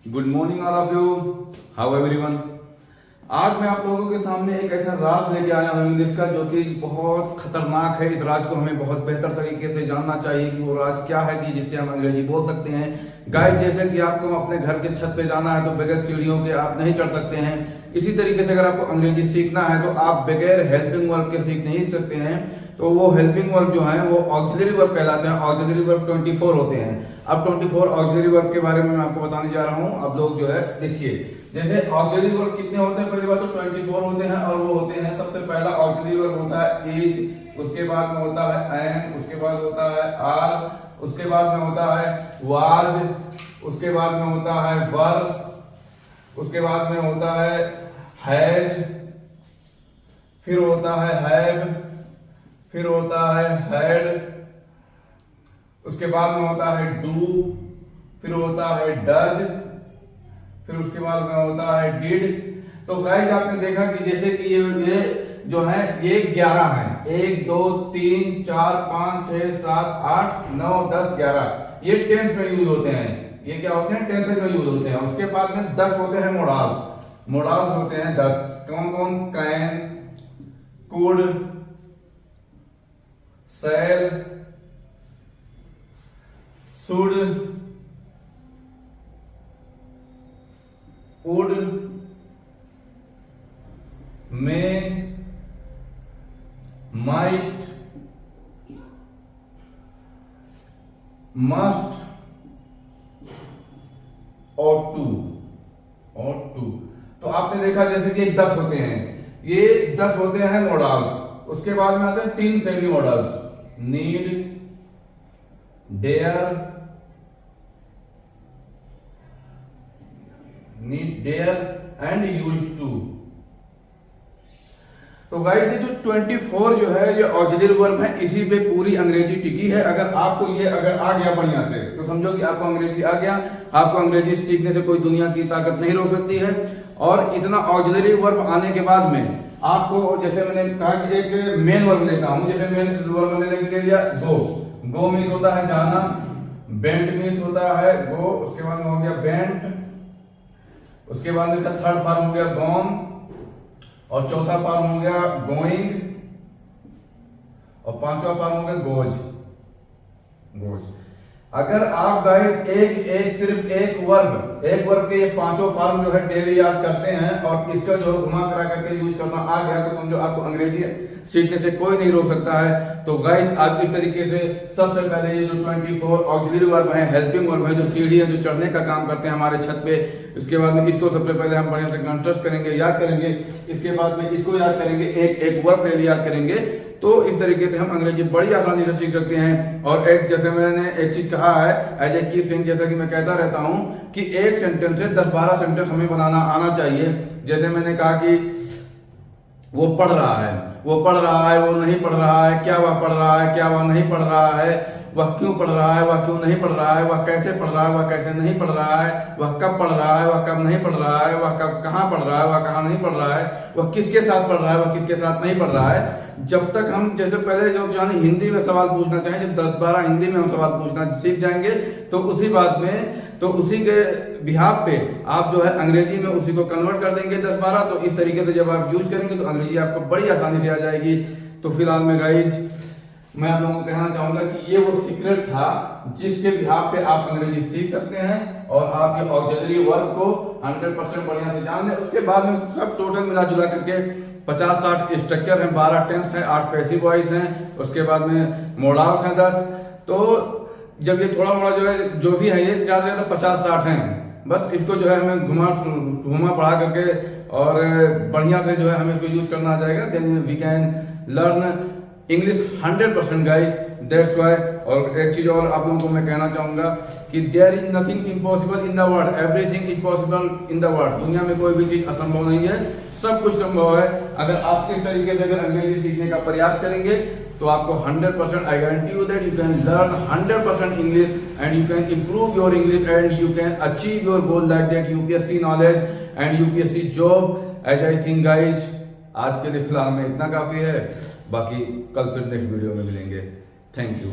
Good morning all of you, how everyone. आज मैं आप लोगों के सामने एक ऐसा राज लेके आया हूँ इंग्लिश का, जो कि बहुत खतरनाक है। इस राज को हमें बहुत बेहतर तरीके से जानना चाहिए कि वो राज क्या है कि जिससे हम अंग्रेजी बोल सकते हैं। गाइस, जैसे कि आपको अपने घर के छत पे जाना है तो बगैर सीढ़ियों के आप नहीं चढ़ सकते हैं। इसी तरीके से अगर आपको अंग्रेजी सीखना है तो आप बगैर हेल्पिंग वर्ब के सीख नहीं सकते हैं। तो वो हेल्पिंग वर्ब जो है वो ऑक्सिलरी वर्ब कहलाते हैं। ऑक्सिलरी वर्ब 24 होते हैं। अब 24 ऑक्सिलरी वर्ब के बारे में मैं आपको बताने जा रहा हूँ। अब लोग जो है देखिए, जैसे ऑक्सिलरी वर्ब कितने होते हैं, पहली बात तो 24 होते हैं। और वो होते हैं, सबसे पहला ऑक्सिलरी वर्ब होता है इज, उसके बाद में होता है एम, उसके बाद होता है आर, उसके बाद में होता है वाज, उसके बाद में होता है वर, उसके बाद में होता है हैज, फिर होता है हैव, फिर होता है हैड, उसके बाद में होता है डू, फिर होता है डज, फिर उसके बाद में होता है डिड। तो गाइस, आपने देखा कि जैसे कि ये जो है ये 11 है। 1 2 3 4 5 6 7 8 9 10 11 ये टेंस में यूज होते हैं। ये क्या होते हैं? टेंस में यूज होते हैं। उसके बाद में 10 होते हैं मोडाल्स। मोडाल्स होते हैं 10। कौन कौन? Can, could, shall, should, would, may, might, must, ought to। तो आपने देखा जैसे कि 10 होते हैं। ये 10 होते हैं मॉडल्स। उसके बाद में आते हैं 3 semi models, need, dare and used to. तो गाइस, ये जो 24 जो है ये ऑक्सिलरी वर्ब है, इसी पे पूरी अंग्रेजी टिकी है। अगर आपको ये अगर आ गया बढ़िया से तो समझो कि आपको अंग्रेजी आ गया। आपको अंग्रेजी सीखने से कोई दुनिया की ताकत नहीं रोक सकती है। और इतना ऑक्सिलरी वर्ब आने के बाद में आपको, जैसे मैंने कहा कि एक मेन वर्ब लेता हूं। जैसे मेन वर्ब मैंने ले लिया गो। गो मीन्स होता है जाना, बेंट मीन्स होता है गो, उसके बाद में हो गया बेंट, उसके बाद में इसका थर्ड फॉर्म हो गया गॉन, और चौथा फॉर्म हो गया गोइंग, और पांचवा फॉर्म हो गया गोज। अगर आप गाइस सिर्फ एक वर्ब के ये पांचों फॉर्म जो है डेली याद करते हैं और इसका जो घुमा करा करके यूज करना आ गया तो समझो आपको अंग्रेजी सीखने से कोई नहीं रोक सकता है। तो गाइस, आप इस तरीके से सबसे पहले ये जो 24 ऑक्सिलरी वर्ब है, हेल्पिंग वर्ब है, जो सीढ़ी है, जो चढ़ने का काम करते हैं हमारे छत पे, इसके बाद में इसको सबसे पहले हम बढ़िया से कंट्रस्ट करेंगे, याद करेंगे। इसके बाद में इसको याद करेंगे, एक वर्ब डेली याद करेंगे। तो इस तरीके से हम अंग्रेजी बड़ी आसानी से सीख सकते हैं। और एक, जैसे मैंने एक चीज कहा है, एज ए कीप थिंग, जैसा कि मैं कहता रहता हूं कि एक सेंटेंस से 10-12 सेंटेंस हमें बनाना आना चाहिए। जैसे मैंने कहा कि वो पढ़ रहा है, वो पढ़ रहा है, वो नहीं पढ़ रहा है, क्या वह पढ़ रहा है, क्या वह नहीं पढ़ रहा है, वह क्यों पढ़ रहा है, वह क्यों नहीं पढ़ रहा है, वह कैसे पढ़ रहा है, वह कैसे नहीं पढ़ रहा है, वह कब पढ़ रहा है, वह कब नहीं पढ़ रहा है, वह कब कहाँ पढ़ रहा है, वह कहाँ नहीं पढ़ रहा है, वह किसके साथ पढ़ रहा है, वह किसके साथ नहीं पढ़ रहा है। जब तक हम, जैसे पहले जो जाने हिंदी में सवाल पूछना चाहें, जब 10-12 हिंदी में हम सवाल पूछना सीख जाएंगे तो उसी बात में, तो उसी के बिहाफ पे आप जो है अंग्रेजी में उसी को कन्वर्ट कर देंगे 10-12। तो इस तरीके से जब आप यूज करेंगे तो अंग्रेजी आपको बड़ी आसानी से आ जाएगी। तो फिलहाल में गाइज, मैं आप लोगों को कहना चाहूंगा कि ये वो सीक्रेट था जिसके बिहाफ पे आप अंग्रेजी सीख सकते हैं और आप ये ऑक्सिलरी वर्ब को 100% बढ़िया से जान लें। उसके बाद में सब टोटल मिला जुला करके 50-60 स्ट्रक्चर हैं, 12 टेंस हैं, 8 पैसिव वॉइस हैं, उसके बाद में मोडाल्स हैं 10। तो जब ये थोड़ा मोड़ा जो है, जो भी है, ये ज्यादा से ज्यादा 50-60 हैं। बस इसको जो है हमें घुमा बढ़ा करके और बढ़िया से जो है हमें इसको यूज करना आ जाएगा। Then we can learn English 100% guys, that's why. और एक चीज और आप लोगों को मैं कहना चाहूंगा कि there is nothing impossible in the world, everything is possible in the world. दुनिया में कोई भी चीज असंभव नहीं है, सब कुछ संभव है। अगर आप इस तरीके से अगर अंग्रेजी सीखने का प्रयास करेंगे तो आपको 100%, I guarantee you that you can learn 100% English and you can improve your English and you can achieve your goal like that UPSC knowledge and UPSC job. As I think guys, आज के लिए फिलहाल में इतना काफी है। बाकी कल फिर नेक्स्ट वीडियो में मिलेंगे। Thank you.